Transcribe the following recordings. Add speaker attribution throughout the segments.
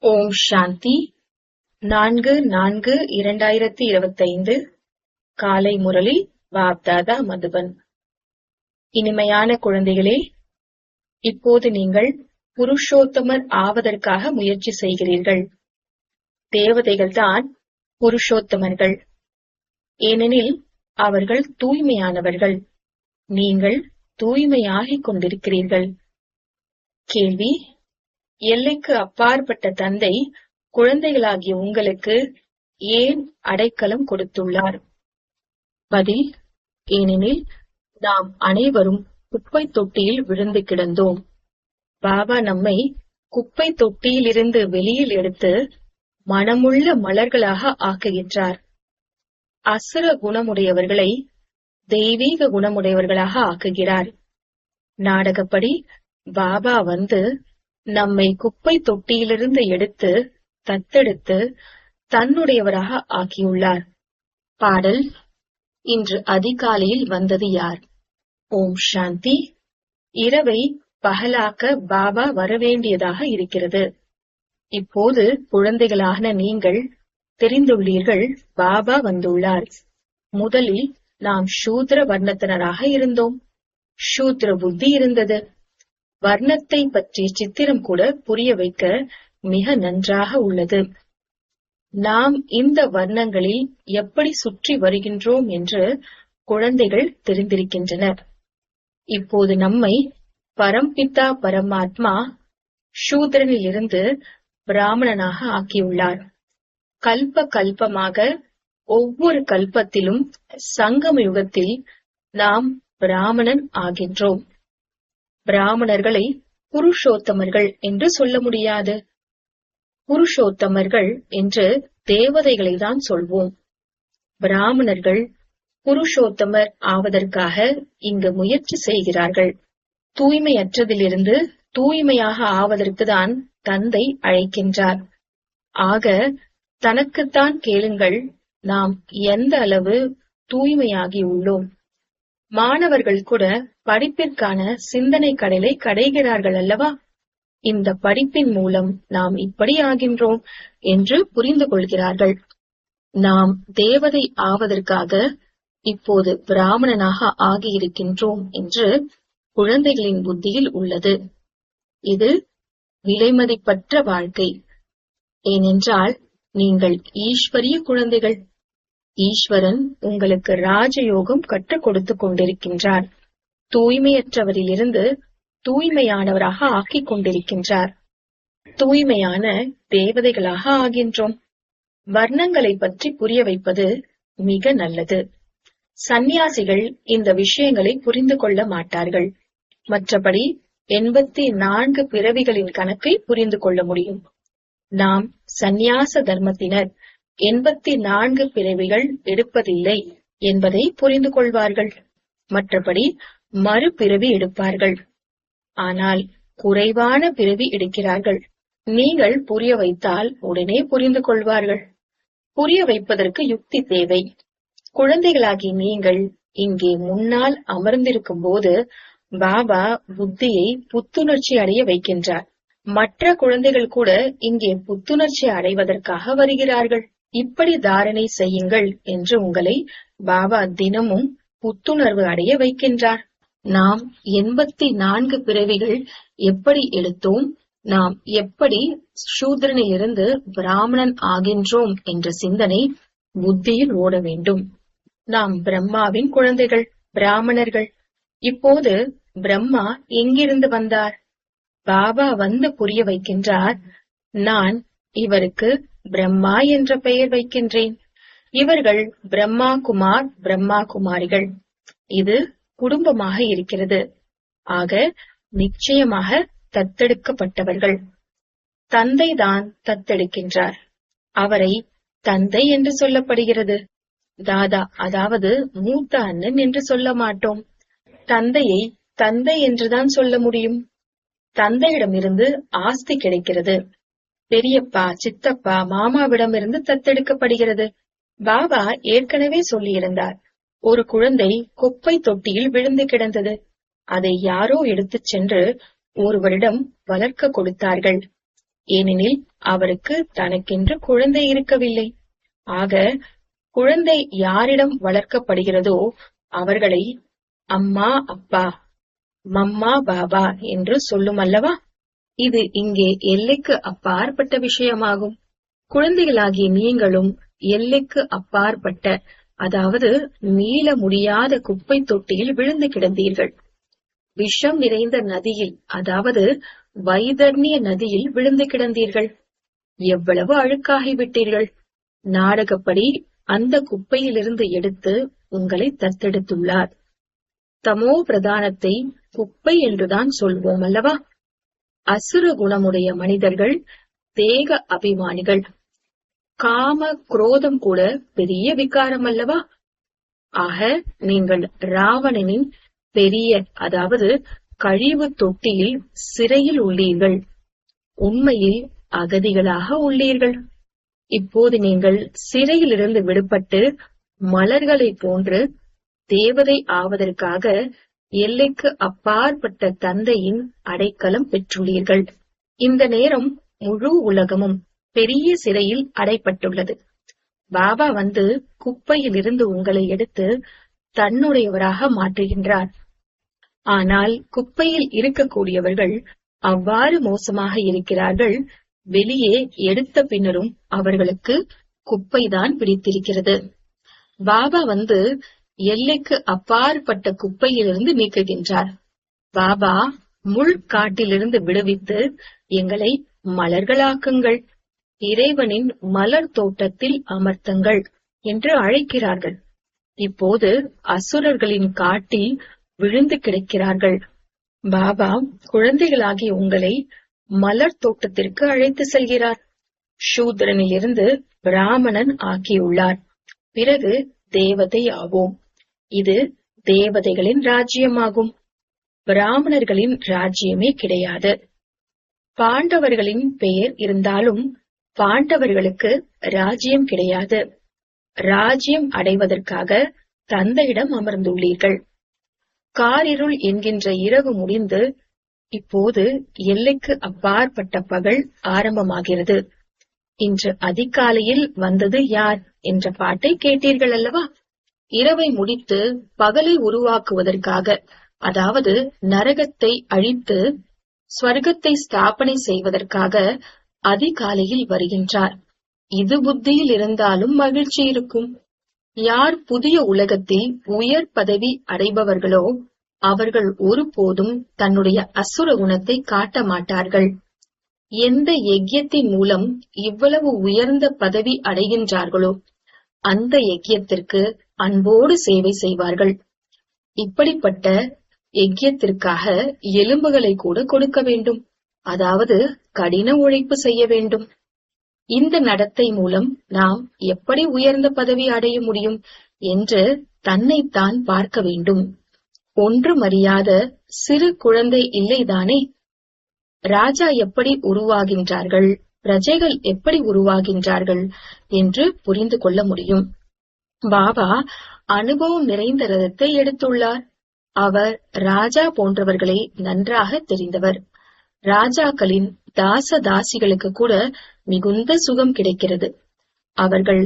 Speaker 1: ஓம் சாந்தி 4-4-2025 காலை முரளி பாப்தாதா மதுபன். இனிமையான குழந்தைகளே, இப்போது நீங்கள் புருஷோத்தமர் ஆவதற்காக முயற்சி செய்கிறீர்கள். தேவதைகள்தான் புருஷோத்தமர்கள், ஏனெனில் அவர்கள் தூய்மையானவர்கள். நீங்கள் தூய்மையாகிக் கொண்டிருக்கிறீர்கள். கேள்வி: எல்லைக்கு அப்பாற்பட்ட தந்தை குழந்தைகளாகிய உங்களுக்கு ஏன் அடைக்கலம் கொடுத்துள்ளார்? பதில்: ஏனெனில் நாம் அனைவரும் குப்பை தொட்டியில் விழுந்து கிடந்தோம். பாபா நம்மை குப்பை தொட்டியிலிருந்து வெளியில் எடுத்து மனமுள்ள மலர்களாக ஆக்குகின்றார். அசுர குணமுடையவர்களை தெய்வீக குணமுடையவர்களாக ஆக்குகிறார். நாடகப்படி பாபா வந்து நம்மை குப்பை தொட்டியிலிருந்து எடுத்து தத்தெடுத்து தன்னுடையவராக ஆக்கியுள்ளார். பாடல்: இன்று அதிகாலையில் வந்தது யார்? ஓம் சாந்தி. இரவை பகலாக்க பாபா வரவேண்டியதாக இருக்கிறது. இப்போது குழந்தைகளான நீங்கள் தெரிந்துள்ளீர்கள், பாபா வந்துள்ளார். முதலில் நாம் சூத்ர வர்ணத்தினராக இருந்தோம். சூத்ர புத்தி இருந்தது. வர்ணத்தை பற்றிய சித்திரம் கூட புரிய வைக்க மிக நன்றாக உள்ளது. நாம் இந்த வர்ணங்களில் எப்படி சுற்றி வருகின்றோம் என்று குழந்தைகள் தெரிந்திருக்கின்றனர். இப்போது நம்மை பரம்பிதா பரமாத்மா சூத்ரனில் இருந்து பிராமணனாக ஆக்கியுள்ளார். கல்ப கல்பமாக ஒவ்வொரு கல்பத்திலும் சங்கம யுகத்தில் நாம் பிராமணன் ஆகின்றோம். பிராமணர்களை புருஷோத்தமர்கள் என்று சொல்ல முடியாது. புருஷோத்தமர்கள் என்று தேவதைகளை தான் சொல்வோம். பிராமணர்கள் புருஷோத்தமர் ஆவதற்காக இங்கு முயற்சி செய்கிறார்கள். தூய்மையற்றதிலிருந்து தூய்மையாக ஆவதற்கு தான் தந்தை அழைக்கின்றார். ஆக தனக்குத்தான் கேளுங்கள், நாம் எந்த அளவு தூய்மையாகி உள்ளோம். மாணவர்கள் கூட படிப்பிற்கான சிந்தனை கடலை கடைகிறார்கள் அல்லவா? இந்த படிப்பின் மூலம் நாம் இப்படி ஆகின்றோம் என்று புரிந்து கொள்கிறார்கள். நாம் தேவதை ஆவதற்காக இப்போது பிராமணனாக ஆகியிருக்கின்றோம் என்று குழந்தைகளின் புத்தியில் உள்ளது. இது விலைமதிப்பற்ற வாழ்க்கை. ஏனென்றால் நீங்கள் ஈஸ்வரிய குழந்தைகள். ஈஸ்வரன் உங்களுக்கு ராஜயோகம் கற்றுக் கொடுத்துக் கொண்டிருக்கின்றார். தூய்மையற்றவரிலிருந்து தூய்மையானவராக ஆக்கிக் கொண்டிருக்கின்றார். தூய்மையான தேவதைகளாக ஆகின்றோம். வர்ணங்களை பற்றி புரிய வைப்பது மிக நல்லது. சந்நியாசிகள் இந்த விஷயங்களை புரிந்து கொள்ள மாட்டார்கள். மற்றபடி 84 பிறவிகளின் கணக்கை புரிந்து கொள்ள முடியும். நாம் சந்நியாச தர்மத்தினர் 84 பிறவிகள் எடுப்பதில்லை என்பதை புரிந்து கொள்வார்கள். மற்றபடி மறுபிறவி எடுப்பார்கள். ஆனால் குறைவான பிறவி எடுக்கிறார்கள். நீங்கள் புரிய வைத்தால் உடனே புரிந்து கொள்வார்கள். புரிய வைப்பதற்கு யுக்தி தேவை. குழந்தைகளாகி நீங்கள் இங்கே முன்னால் அமர்ந்திருக்கும் போது பாபா புத்தியை புத்துணர்ச்சி அடைய வைக்கின்றார். மற்ற குழந்தைகள் கூட இங்கே புத்துணர்ச்சி அடைவதற்காக வருகிறார்கள். இப்படி தாரணை செய்யுங்கள் என்று உங்களை பாபா தினமும் புத்துணர்வு அடைய வைக்கின்றார். நாம் 84 பிறவிகள் எப்படி எடுத்தோம், நாம் எப்படி சூத்ரனிலிருந்து பிராமணன் ஆகின்றோம் என்ற சிந்தனை புத்தியில் ஓட வேண்டும். நாம் பிரம்மாவின் குழந்தைகள், பிராமணர்கள். இப்போது பிரம்மா எங்கிருந்து வந்தார்? பாபா வந்து புரிய வைக்கின்றார். நான் இவருக்கு பிரம்மா என்ற பெயர் வைக்கின்றேன். இவர்கள் பிரம்மா குமார், பிரம்மா குமாரிகள். இது குடும்பமாக இருக்கிறது. ஆக நிச்சயமாக தத்தெடுக்கப்பட்டவர்கள். தந்தைதான் தத்தெடுக்கின்றார். அவரை தந்தை என்று சொல்லப்படுகிறது. தாதா, அதாவது மூத்த அண்ணன் என்று சொல்ல மாட்டோம். தந்தையை தந்தை என்றுதான் சொல்ல முடியும். தந்தையிடமிருந்து ஆஸ்தி கிடைக்கிறது. பெரியப்பா, சித்தப்பா, மாமாவிடமிருந்து தத்தெடுக்கப்படுகிறது. பாபா ஏற்கனவே சொல்லியிருந்தார், ஒரு குழந்தை குப்பை தொட்டியில் விழுந்து கிடந்தது. அதை யாரோ எடுத்துச் சென்று ஒருவரிடம் வளர்க்க கொடுத்தார்கள். ஏனெனில் அவருக்கு தனக்கென்று குழந்தை இருக்கவில்லை. ஆக குழந்தை யாரிடம் வளர்க்கப்படுகிறதோ அவர்களை அம்மா அப்பா, மம்மா பாபா என்று சொல்லும் அல்லவா? இது இங்கே எல்லைக்கு அப்பாற்பட்ட விஷயமாகும். குழந்தைகளாகிய நீங்களும் எல்லைக்கு அப்பாற்பட்ட, அதாவது மீள முடியாத குப்பை தொட்டியில் விழுந்து கிடந்தீர்கள். விஷம் நிறைந்த நதியில், அதாவது வைதர்ணிய நதியில் விழுந்து கிடந்தீர்கள். எவ்வளவு அழுக்காகிவிட்டீர்கள். நாடகப்படி அந்த குப்பையிலிருந்து எடுத்து உங்களை தத்தெடுத்துள்ளார். தமோ பிரதானத்தை குப்பை என்றுதான் சொல்வோம் அல்லவா? அசுர குணமுடைய மனிதர்கள் தேக அபிமானிகள். காம குரோதம் கூட பெரிய விகாரம் அல்லவா? ஆக நீங்கள் ராவணனின் பெரிய, அதாவது கழிவு தொட்டியில் சிறையில் உள்ளீர்கள். உண்மையில் அகதிகளாக உள்ளீர்கள். இப்போது நீங்கள் சிறையிலிருந்து விடுபட்டு மலர்களை போன்று தேவதை ஆவதற்காக எல்லைக்கு அப்பாற்பட்ட தந்தையின் அடைக்கலம் பெற்றுள்ளீர்கள். இந்த நேரம் முழு உலகமும் பெரிய சிறையில் அடைப்பட்டுள்ளது. பாபா வந்து குப்பையில் இருந்து உங்களை எடுத்து தன்னுடையவராக மாற்றுகின்றார். ஆனால் குப்பையில் இருக்கக்கூடியவர்கள் அவ்வாறு மோசமாக இருக்கிறார்கள். வெளியே எடுத்த பின்னரும் அவர்களுக்கு குப்பைதான் பிடித்திருக்கிறது. பாபா வந்து எல்லைக்கு அப்பாற்பட்ட குப்பையிலிருந்து நீக்குகின்றார். பாபா முள்காட்டிலிருந்து விடுவித்து எங்களை மலர்களாக்குங்கள், இறைவனின் மலர் தோட்டத்தில் அமர்த்துங்கள் என்று அழைக்கிறார்கள். இப்போது அசுரர்களின் காட்டில் விழுந்து கிடக்கிறார்கள். பாபா குழந்தைகளாகிய உங்களை மலர் தோட்டத்திற்கு அழைத்து செல்கிறார். சூத்திரனிலிருந்து பிராமணன் ஆக்கியுள்ளார். பிறகு தேவதை ஆவோம். இது தேவதைகளின் ராஜ்யமாகும். பிராமணர்களின் ராஜ்யமே கிடையாது. பாண்டவர்களின் பெயர் இருந்தாலும் பாண்டவர்களுக்கு ராஜ்யம் கிடையாது. ராஜ்யம் அடைவதற்காக தந்தையிடம் அமர்ந்துள்ளீர்கள். காரிருள் என்கின்ற இரவு முடிந்து இப்போது எல்லைக்கு அப்பாற்பட்ட பகல் ஆரம்பமாகிறது. இன்று அதிகாலையில் வந்தது யார் என்ற பாட்டை கேட்டீர்கள் அல்லவா? இரவை முடித்து பகலை உருவாக்குவதற்காக, அதாவது நரகத்தை அழித்து ஸ்வர்க்கத்தை ஸ்தாபனை செய்வதற்காக அதிகாலையில் வருகின்றார். இது புத்தியில் இருந்தாலும் மகிழ்ச்சி இருக்கும். யார் புதிய உலகத்தில் உயர் பதவி அடைபவர்களோ அவர்கள் ஒருபோதும் தன்னுடைய அசுர குணத்தை காட்ட மாட்டார்கள். எந்த யஜ்யத்தின் மூலம் இவ்வளவு உயர்ந்த பதவி அடைகின்றார்களோ அந்த யஜ்யத்திற்கு அன்போடு சேவை செய்வார்கள். இப்படிப்பட்ட யஜ்யத்திற்காக எலும்புகளை கூட கொடுக்க வேண்டும், அதாவது கடின உழைப்பு செய்ய வேண்டும். இந்த நடத்தை மூலம் நாம் எப்படி உயர்ந்த பதவி அடைய முடியும் என்று தன்னைத்தான் பார்க்க வேண்டும். ஒன்றும் அறியாத சிறு குழந்தை இல்லைதானே? ராஜா எப்படி உருவாகின்றார்கள், பிரஜைகள் எப்படி உருவாகின்றார்கள் என்று புரிந்து கொள்ள முடியும். பாபா அனுபவம் நிறைந்த ரதத்தை எடுத்துள்ளார். அவர் ராஜா போன்றவர்களை நன்றாக தெரிந்தவர். ராஜாக்களின் தாச தாசிகளுக்கு கூட மிகுந்த சுகம் கிடைக்கிறது. அவர்கள்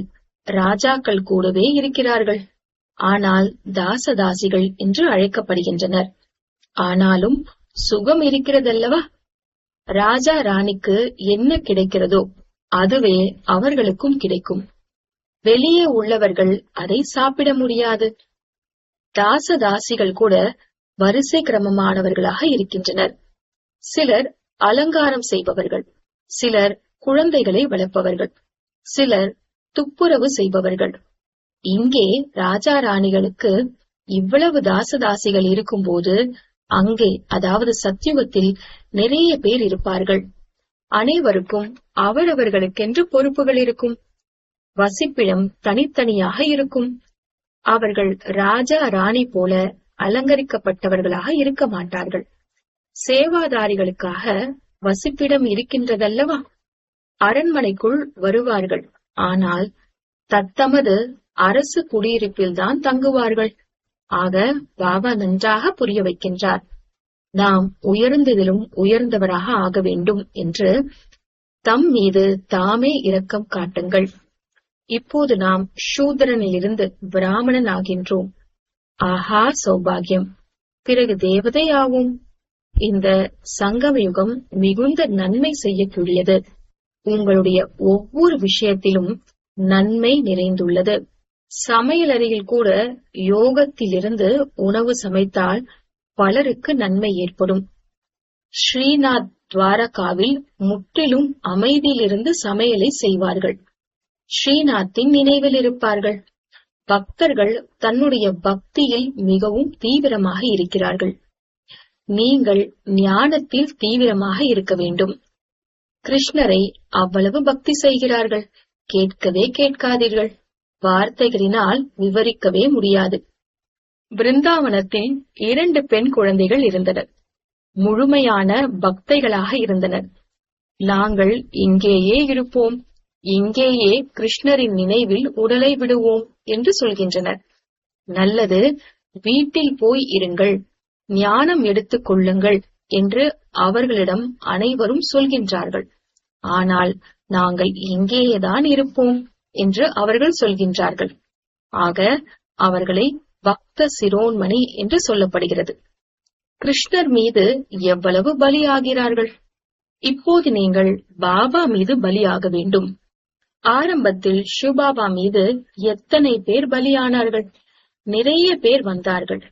Speaker 1: ராஜாக்கள் கூடவே இருக்கிறார்கள், ஆனால் தாசதாசிகள் என்று அழைக்கப்படுகின்றனர். ஆனாலும் சுகம் இருக்கிறதல்லவா? ராஜா ராணிக்கு என்ன கிடைக்கிறதோ அதுவே அவர்களுக்கும் கிடைக்கும். வெளியே உள்ளவர்கள் அதை சாப்பிட முடியாது. தாசதாசிகள் கூட வரிசை கிரமமானவர்களாக இருக்கின்றனர். சிலர் அலங்காரம் செய்பவர்கள், சிலர் குழந்தைகளை வளர்ப்பவர்கள், சிலர் துப்புரவு செய்பவர்கள். இங்கே ராஜா ராணிகளுக்கு இவ்வளவு தாசதாசிகள் இருக்கும்போது அங்கே, அதாவது சத்தியுகத்தில் நிறைய பேர் இருப்பார்கள். அனைவருக்கும் அவரவர்களுக்கென்று பொறுப்புகள் இருக்கும். வசிப்பிடம் தனித்தனியாக இருக்கும். அவர்கள் ராஜா ராணி போல அலங்கரிக்கப்பட்டவர்களாக இருக்க மாட்டார்கள். சேவாதாரிகளுக்காக வசிப்பிடம் இருக்கின்றதல்லவா? அரண்மனைக்குள் வருவார்கள், ஆனால் தத்தமது அரசு குடியிருப்பில்தான் தங்குவார்கள். ஆக பாபா நன்றாக புரிய வைக்கின்றார். நாம் உயர்ந்ததிலும் உயர்ந்தவராக ஆக வேண்டும் என்று தம் மீது தாமே இரக்கம் காட்டுங்கள். இப்போது நாம் சூத்திரனிலிருந்து பிராமணன் ஆகின்றோம். ஆஹா சௌபாகியம்! பிறகு தேவதை ஆவோம். இந்த சங்கம யுகம் மிகுந்த நன்மை செய்யக்கூடியது. உங்களுடைய ஒவ்வொரு விஷயத்திலும் நன்மை நிறைந்துள்ளது. சமையலறையில் கூட யோகத்திலிருந்து உணவு சமைத்தால் பலருக்கு நன்மை ஏற்படும். ஸ்ரீநாத் துவாரகாவில் முற்றிலும் அமைதியிலிருந்து சமையலை செய்வார்கள். ஸ்ரீநாத்தின் நினைவில் இருப்பார்கள். பக்தர்கள் தன்னுடைய பக்தியில் மிகவும் தீவிரமாக இருக்கிறார்கள். நீங்கள் ஞானத்தில் தீவிரமாக இருக்க வேண்டும். கிருஷ்ணரை அவ்வளவு பக்தி செய்கிறார்கள். கேட்கவே கேட்காதீர்கள். வார்த்தைகளினால் விவரிக்கவே முடியாது. பிருந்தாவனத்தில் 2 பெண் குழந்தைகள் இருந்தனர். முழுமையான பக்தைகளாக இருந்தனர். நாங்கள் இங்கேயே இருப்போம், இங்கேயே கிருஷ்ணரின் நினைவில் உடலை விடுவோம் என்று சொல்கின்றனர். நல்லது, வீட்டில் போய் இருங்கள், ஞானம் எடுத்துக் கொள்ளுங்கள் என்று அவர்களிடம் அனைவரும் சொல்கின்றார்கள். ஆனால் நாங்கள் இங்கேயேதான் இருப்போம் என்று அவர்கள் சொல்கின்றார்கள். ஆக அவர்களை பக்த சிரோன்மணி என்று சொல்லப்படுகிறது. கிருஷ்ணர் மீது எவ்வளவு பலியாகிறார்கள்! இப்போது நீங்கள் பாபா மீது பலியாக வேண்டும். ஆரம்பத்தில் சிவபாபா மீது எத்தனை பேர் பலியானார்கள்! நிறைய பேர் வந்தார்கள்.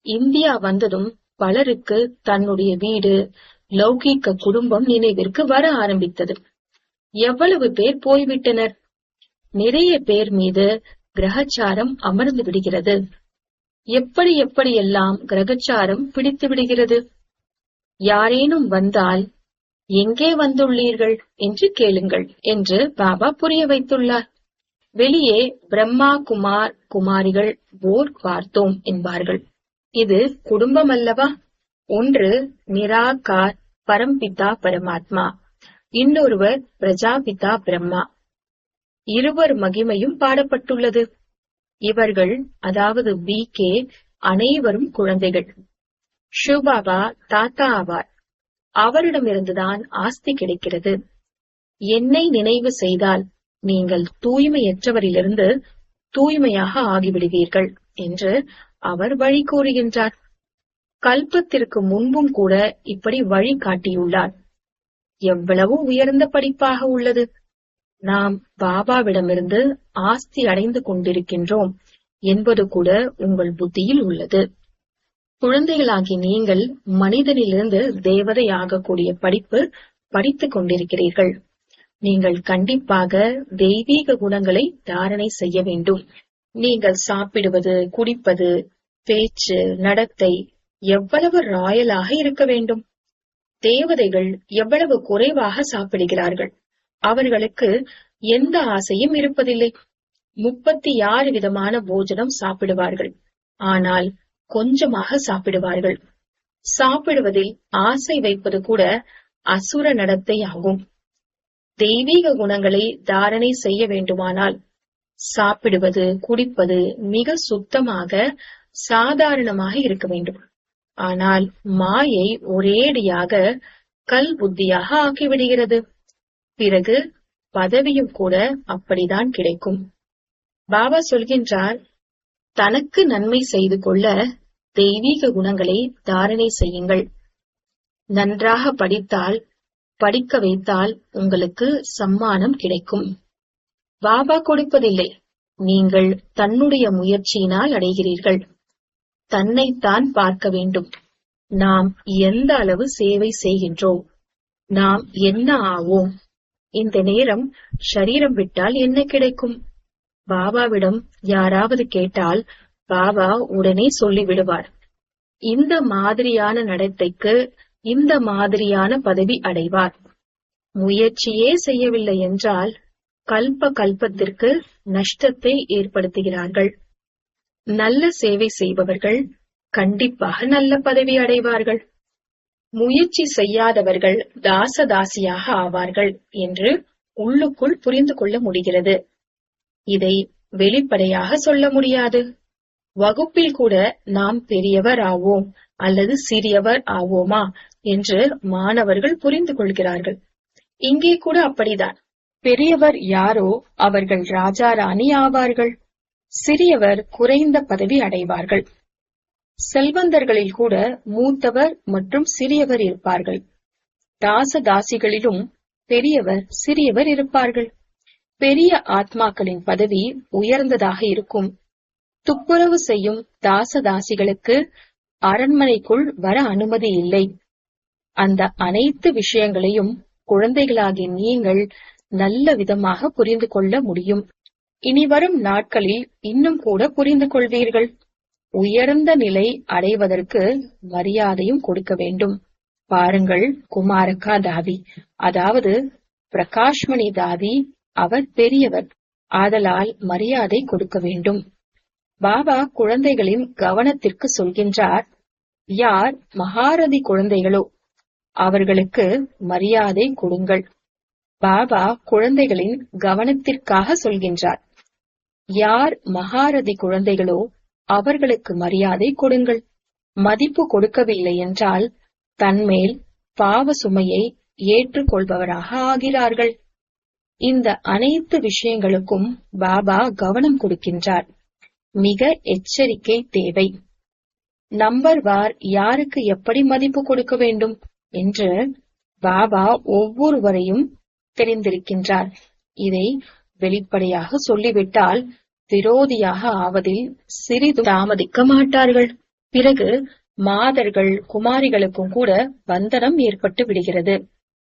Speaker 1: இந்தியா வந்ததும் பலருக்கு தன்னுடைய வீடு, லௌகீக குடும்பம் நினைவிற்கு வர ஆரம்பித்தது. எவ்வளவு பேர் போய்விட்டனர்! நிறைய பேர் மீது கிரகச்சாரம் அமர்ந்து விடுகிறது. எப்படியெல்லாம் கிரகச்சாரம் பிடித்து விடுகிறது! யாரேனும் வந்தால் எங்கே வந்துள்ளீர்கள் என்று கேளுங்கள் என்று பாபா புரிய வைத்துள்ளார். வெளியே பிரம்மா குமார் குமாரிகள் போர் பார்த்தோம் என்பார்கள். இது குடும்பம் அல்லவா? ஒன்று நிராகார் பரம்பிதா பரமாத்மா, இன்னொருவர் பிரஜாபிதா பிரம்மா. இருவர் மகிமையும் பாடப்பட்டுள்ளது. இவர்கள், அதாவது BK, அனைவரும் குழந்தைகள். சிவபாபா தாத்தா ஆவார். அவரிடமிருந்துதான் ஆஸ்தி கிடைக்கிறது. என்னை நினைவு செய்தால் நீங்கள் தூய்மையற்றவரிலிருந்து தூய்மையாக ஆகிவிடுவீர்கள் என்று அவர் வழி கூறுகின்றார். கல்பத்திற்கு முன்பும் கூட இப்படி வழி காட்டியுள்ளார். எவ்வளவு உயர்ந்த படிப்பாக உள்ளது! நாம் பாபாவிடமிருந்து ஆஸ்தி அடைந்து கொண்டிருக்கின்றோம் என்பது கூட உங்கள் புத்தியில் உள்ளது. குழந்தைகளாகி நீங்கள் மனிதனிலிருந்து தேவதை ஆகக்கூடிய படிப்பு படித்துக் கொண்டிருக்கிறீர்கள். நீங்கள் கண்டிப்பாக தெய்வீக குணங்களை தாரணை செய்ய வேண்டும். நீங்கள் சாப்பிடுவது, குடிப்பது, பேச்சு, நடத்தை எவ்வளவு ராயலாக இருக்க வேண்டும்! தேவதைகள் எவ்வளவு குறைவாக சாப்பிடுகிறார்கள். அவர்களுக்கு எந்த ஆசையும் இருப்பதில்லை. 36 விதமான போஜனம் சாப்பிடுவார்கள். ஆனால் கொஞ்சமாக சாப்பிடுவார்கள். சாப்பிடுவதில் ஆசை வைப்பது கூட அசுர நடத்தை ஆகும். தெய்வீக குணங்களை தாரணை செய்ய வேண்டுமானால் சாப்பிடுவது, குடிப்பது மிக சுத்தமாக, சாதாரணமாக இருக்க வேண்டும். ஆனால் மாயை ஒரேடியாக கல் புத்தியாக ஆக்கிவிடுகிறது. பிறகு பதவியும் கூட அப்படிதான் கிடைக்கும். பாபா சொல்கின்றார், தனக்கு நன்மை செய்து கொள்ள தெய்வீக குணங்களை தாரணை செய்யுங்கள். நன்றாக படித்தால், படிக்க வைத்தால் உங்களுக்கு சம்மானம் கிடைக்கும். பாபா கொடுப்பதில்லை, நீங்கள் தன்னுடைய முயற்சியினால் அடைகிறீர்கள். தன்னைத்தான் பார்க்க வேண்டும். நாம் எந்த அளவு சேவை செய்கின்றோம், நாம் என்ன ஆவோம், இந்த நேரம் ஷரீரம் விட்டால் என்ன கிடைக்கும்? பாபாவிடம் யாராவது கேட்டால் பாபா உடனே சொல்லிவிடுவார், இந்த மாதிரியான நடத்தைக்கு இந்த மாதிரியான பதவி அடைவார். முயற்சியே செய்யவில்லை என்றால் கல்ப கல்பத்திற்கு நஷ்டத்தை ஏற்படுத்துகிறார்கள். நல்ல சேவை செய்பவர்கள் கண்டிப்பாக நல்ல பதவி அடைவார்கள். முயற்சி செய்யாதவர்கள் தாசதாசியாக ஆவார்கள் என்று உள்ளுக்குள் புரிந்து கொள்ள முடிகிறது. இதை வெளிப்படையாக சொல்ல முடியாது. வகுப்பில் கூட நாம் பெரியவர் ஆவோம் அல்லது சிறியவர் ஆவோமா என்று மாணவர்கள் புரிந்து கொள்கிறார்கள். இங்கே கூட அப்படிதான். பெரியவர் யாரோ அவர்கள் ராஜா ராணி ஆவார்கள், சிறியவர் குறைந்த பதவி அடைவார்கள். செல்வந்தர்களில் கூட மூத்தவர் மற்றும் சிறியவர் இருப்பார்கள். தாசதாசிகளிலும் பெரியவர் சிறியவர் இருப்பார்கள். பெரிய ஆத்மாக்களின் பதவி உயர்ந்ததாக இருக்கும். துப்புரவு செய்யும் தாசதாசிகளுக்கு அரண்மனைக்குள் வர அனுமதி இல்லை. அந்த அனைத்து விஷயங்களையும் குழந்தைகளாகிய நீங்கள் நல்ல விதமாக புரிந்து கொள்ள முடியும். இனிவரும் நாட்களில் இன்னும் கூட புரிந்து கொள்வீர்கள். உயர்ந்த நிலை அடைவதற்கு மரியாதையும் கொடுக்க வேண்டும். பாருங்கள், குமாரக்கா தாதி, அதாவது பிரகாஷ்மணி தாதி, அவர் பெரியவர், ஆதலால் மரியாதை கொடுக்க வேண்டும். பாபா குழந்தைகளின் கவனத்திற்கு சொல்கின்றார், யார் மகாரதி குழந்தைகளோ அவர்களுக்கு மரியாதை கொடுங்கள். பாபா குழந்தைகளின் கவனத்திற்காக சொல்கின்றார். யார் மகாரதி குழந்தைகளோ அவர்களுக்கு மரியாதை கொடுங்கள். மதிப்பு கொடுக்கவில்லை என்றால் தன்மேல் பாவ சுமையை ஏற்றுக்கொள்பவராக ஆகிறார்கள். இந்த அனைத்து விஷயங்களுக்கும் பாபா கவனம் கொடுக்கின்றார். மிக எச்சரிக்கை தேவை. நம்பர்வார் யாருக்கு எப்படி மதிப்பு கொடுக்க வேண்டும் என்று பாபா ஒவ்வொருவரையும் தெரிந்திருக்கின்றார். இதை வெளிப்படையாக சொல்லிவிட்டால் விரோதியாக ஆவதில் சிறிது தாமதிக்க மாட்டார்கள். பிறகு மாதர்கள் குமாரிகளுக்கும் கூட பந்தனம் ஏற்பட்டு விடுகிறது.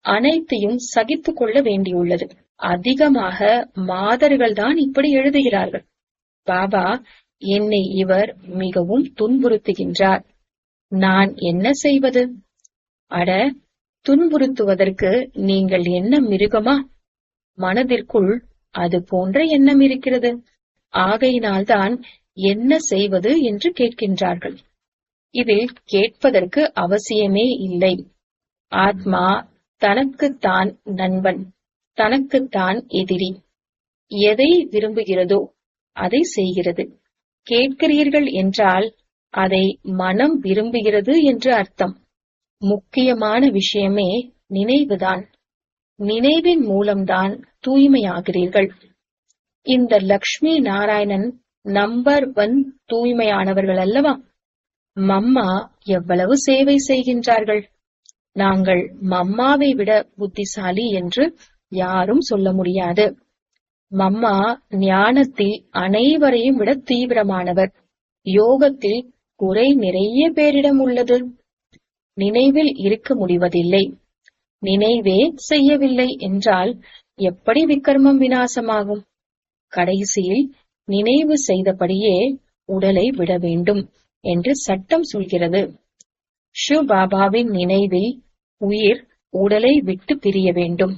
Speaker 1: அனைத்தையும் சகித்துக் கொள்ள வேண்டியுள்ளது. அதிகமாக மாதர்கள் தான் இப்படி எழுதுகிறார்கள், பாபா என்னை இவர் மிகவும் துன்புறுத்துகின்றார், நான் என்ன செய்வது? அட, துன்புறுத்துவதற்கு நீங்கள் என்ன மிருகமா? மனதிற்குள் அது போன்ற எண்ணம் இருக்கிறது. ஆகையினால்தான் என்ன செய்வது என்று கேட்கின்றார்கள். இதில் கேட்பதற்கு அவசியமே இல்லை. ஆத்மா தனக்குத்தான் நண்பன், தனக்குத்தான் எதிரி. எதை விரும்புகிறதோ அதை செய்கிறது. கேட்கிறீர்கள் என்றால் அதை மனம் விரும்புகிறது என்று அர்த்தம். முக்கியமான விஷயமே நினைவுதான். நினைவின் மூலம்தான் தூய்மையாகிறீர்கள். இந்த லக்ஷ்மி நாராயணன் நம்பர் 1 தூய்மையானவர்கள் அல்லவா? மம்மா எவ்வளவு சேவை செய்கின்றார்கள். நாங்கள் மம்மாவை விட புத்திசாலி என்று யாரும் சொல்ல முடியாது. மம்மா ஞானத்தில் அனைவரையும் விட தீவிரமானவர். யோகத்தில் குறை நிறைய பேரிடம் உள்ளது. நினைவில் இருக்க முடிவதில்லை. நினைவே செய்யவில்லை என்றால் எப்படி விக்ரமம் விநாசமாகும்? கடைசியில் நினைவு செய்தபடியே உடலை விட வேண்டும் என்று சட்டம் சொல்கிறது. ஷிவ் பாபாவின் நினைவில் உயிர் உடலை விட்டு பிரிய வேண்டும்.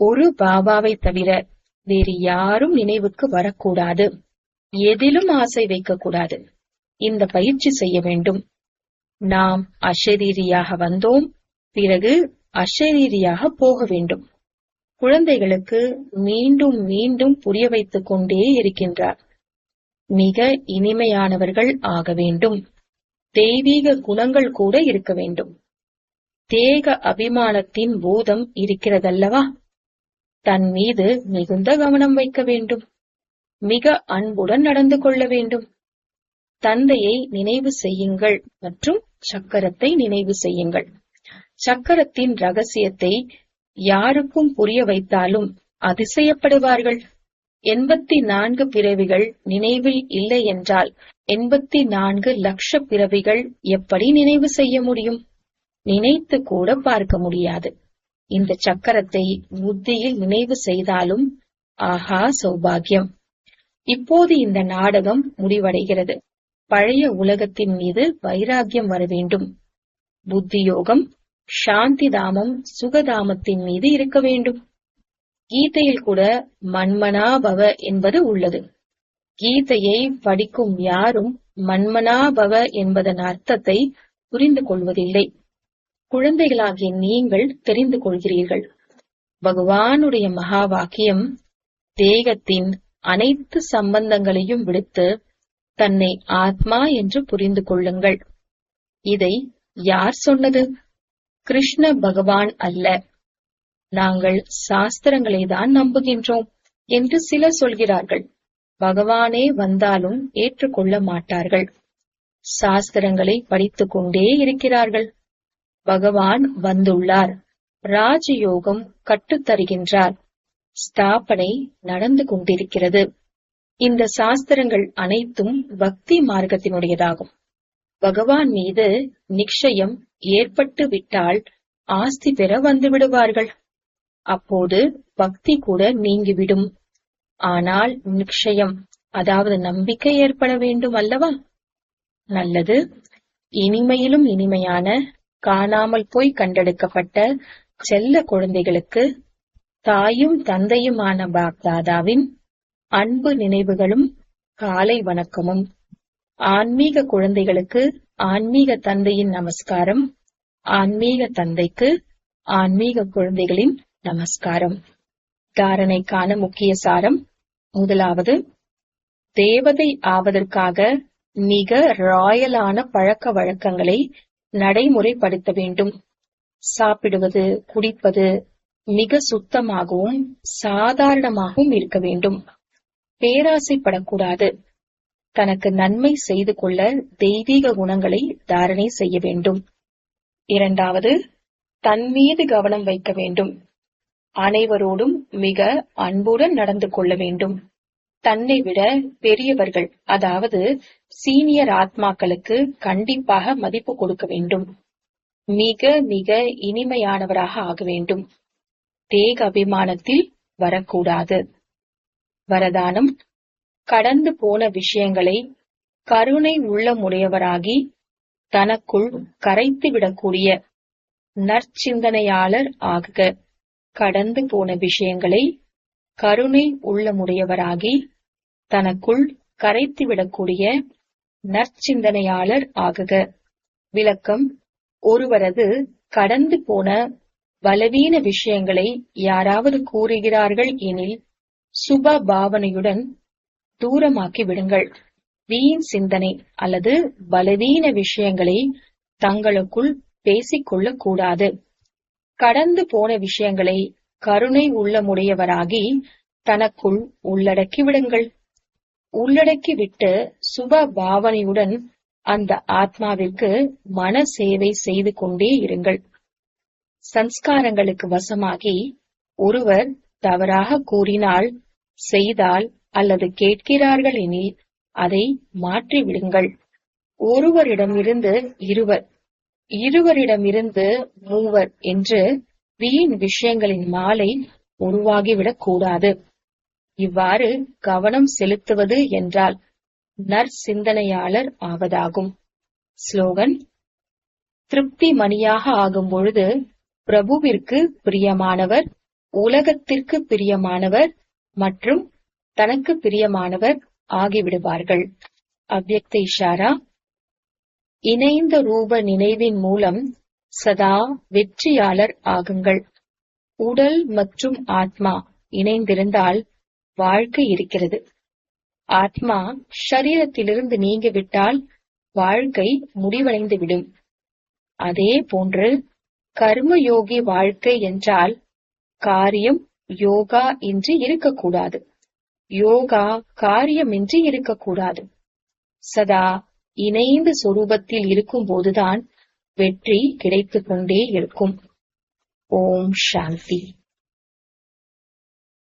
Speaker 1: ஒரு பாபாவை தவிர வேறு யாரும் நினைவுக்கு வரக்கூடாது. எதிலும் ஆசை வைக்கக்கூடாது. இந்த பயிற்சி செய்ய வேண்டும். நாம் அஷரீரியாக வந்தோம், பிறகு அஷரீரியாக போக வேண்டும். குழந்தைகளுக்கு மீண்டும் மீண்டும் புரிய வைத்துக் கொண்டே இருக்கின்றார். மிக இனிமையானவர்கள் ஆக வேண்டும். தெய்வீக குணங்கள் கூட இருக்க வேண்டும். தேக அபிமானத்தின் பூதம் இருக்கிறதல்லவா? தன் மீது மிகுந்த கவனம் வைக்க வேண்டும். மிக அன்புடன் நடந்து கொள்ள வேண்டும். தந்தையை நினைவு செய்யுங்கள் மற்றும் சக்கரத்தை நினைவு செய்யுங்கள். சக்கரத்தின் ரகசியத்தை யாருக்கும் புரிய வைத்தாலும் அதிசயப்படுவார்கள். 84 பிறவிகள் நினைவில் இல்லை என்றால் 84 லட்ச பிறவிகள் எப்படி நினைவு செய்ய முடியும்? நினைத்து கூட பார்க்க முடியாது. இந்த சக்கரத்தை புத்தியில் நினைவு செய்தாலும் ஆஹா சௌபாகியம். இப்போது இந்த நாடகம் முடிவடைகிறது. பழைய உலகத்தின் மீது வைராகியம் வர வேண்டும். புத்தியோகம் சாந்தி தாமம் சுகதாமத்தின் மீது இருக்க வேண்டும். கீதையில் கூட மன்மனாபவ என்பது உள்ளது. கீதையை படிக்கும் யாரும் மன்மனாபவ என்பதன் அர்த்தத்தை புரிந்து கொள்வதில்லை. குழந்தைகளாகிய நீங்கள் தெரிந்து கொள்கிறீர்கள். பகவானுடைய மகா வாக்கியம், தேகத்தின் அனைத்து சம்பந்தங்களையும் விடுத்து தன்னை ஆத்மா என்று புரிந்து கொள்ளுங்கள். இதை யார் சொன்னது? கிருஷ்ண பகவான் அல்ல. நாங்கள் சாஸ்திரங்களை தான் நம்புகின்றோம் என்று சிலர் சொல்கிறார்கள். பகவானே வந்தாலும் ஏற்றுக்கொள்ள மாட்டார்கள். சாஸ்திரங்களை படித்துக் கொண்டே இருக்கிறார்கள். பகவான் வந்துள்ளார், ராஜயோகம் கற்றுத்தருகின்றார், ஸ்தாபனை நடந்து கொண்டிருக்கிறது. இந்த சாஸ்திரங்கள் அனைத்தும் பக்தி மார்க்கத்தினுடையதாகும். பகவான் மீது நிச்சயம் ஏற்பட்டு விட்டால் ஆஸ்தி பெற வந்து விடுவார்கள். அப்போது பக்தி கூட நீங்கிவிடும். ஆனால் நிச்சயம், அதாவது நம்பிக்கை ஏற்பட வேண்டும் அல்லவா? நல்லது. இனிமையிலும் இனிமையான காணாமல் போய் கண்டெடுக்கப்பட்ட செல்ல குழந்தைகளுக்கு தாயும் தந்தையுமான பாப்தாதாவின் அன்பு நினைவுகளும் காலை வணக்கமும். ஆன்மீக குழந்தைகளுக்கு ஆன்மீக தந்தையின் நமஸ்காரம், ஆன்மீக தந்தைக்கு ஆன்மீக குழந்தைகளின் நமஸ்காரம். தாரணைக்கான முக்கிய சாரம். முதலாவது, தேவதை ஆவதற்காக மிக ராயலான பழக்க வழக்கங்களை நடைமுறைப்படுத்த வேண்டும். சாப்பிடுவது, குடிப்பது மிக சுத்தமாகவும் சாதாரணமாகவும் இருக்க வேண்டும். பேராசைப்படக்கூடாது. தனக்கு நன்மை செய்து கொள்ள தெய்வீக குணங்களை தாரணை செய்ய வேண்டும். இரண்டாவது, தன் மீது கவனம் வைக்க வேண்டும். அனைவரோடும் மிக அன்புடன் நடந்து கொள்ள வேண்டும். தன்னை விட பெரியவர்கள், அதாவது சீனியர் ஆத்மாக்களுக்கு கண்டிப்பாக மதிப்பு கொடுக்க வேண்டும். மிக மிக இனிமையானவராக ஆக வேண்டும். தேக அபிமானத்தில் வரக்கூடாது. வரதானம். கடந்து போன விஷயங்களை கருணை உள்ளமுடையவராகி தனக்குள் கரைத்துவிடக்கூடிய நற்சிந்தனையாளர் ஆகுக. கடந்து போன விஷயங்களை கருணை உள்ளமுடையவராகி தனக்குள் கரைத்துவிடக்கூடிய நற்சிந்தனையாளர் ஆகுக. விளக்கம். ஒருவரது கடந்து போன பலவீன விஷயங்களை யாராவது கூறுகிறார்கள் எனில் சுப பாவனையுடன் தூரமாக்கி விடுங்கள். வீண் சிந்தனை அல்லது பலவீன விஷயங்களை தங்களுக்குள் பேசிக்கொள்ளக் கூடாது. கடந்து போன விஷயங்களை கருணை உள்ளமுடையவராகி தனக்குள் உள்ளடக்கி விடுங்கள். உள்ளடக்கிவிட்டு சுப பாவனையுடன் அந்த ஆத்மாவிற்கு மன சேவை செய்து கொண்டே இருங்கள். சம்ஸ்காரங்களுக்கு வசமாகி ஒருவர் தவறாக கூறினால், செய்தால் அல்லது கேட்கிறார்கள் எனில் அதை மாற்றிவிடுங்கள். ஒருவரிடமிருந்து இருவர், இருவரிடமிருந்து மூவர் என்று வீண் விஷயங்களின் மாலை உருவாகிவிடக் கூடாது. இவ்வாறு கவனம் செலுத்துவது என்றால் நற்சிந்தனையாளர் ஆவதாகும். ஸ்லோகன். திருப்தி மணியாக ஆகும் பொழுது பிரபுவிற்கு பிரியமானவர், உலகத்திற்கு பிரியமானவர் மற்றும் தனக்கு பிரியமானவர் ஆகிவிடுவார்கள். அவ்யக்த இஷாரா. இணைந்த ரூப நினைவின் மூலம் சதா வெற்றியாளர் ஆகுங்கள். உடல் மற்றும் ஆத்மா இணைந்திருந்தால் வாழ்க்கை இருக்கிறது. ஆத்மா ஷரீரத்திலிருந்து நீங்கிவிட்டால் வாழ்க்கை முடிவடைந்துவிடும். அதே போன்று கர்மயோகி வாழ்க்கை என்றால் காரியம் யோகா இன்றி இருக்கக்கூடாது, யோகா காரியமின்றி இருக்கக்கூடாது. சதா இணைந்த சொரூபத்தில் இருக்கும் போதுதான் வெற்றி கிடைத்துக் கொண்டே இருக்கும். ஓம் சாந்தி.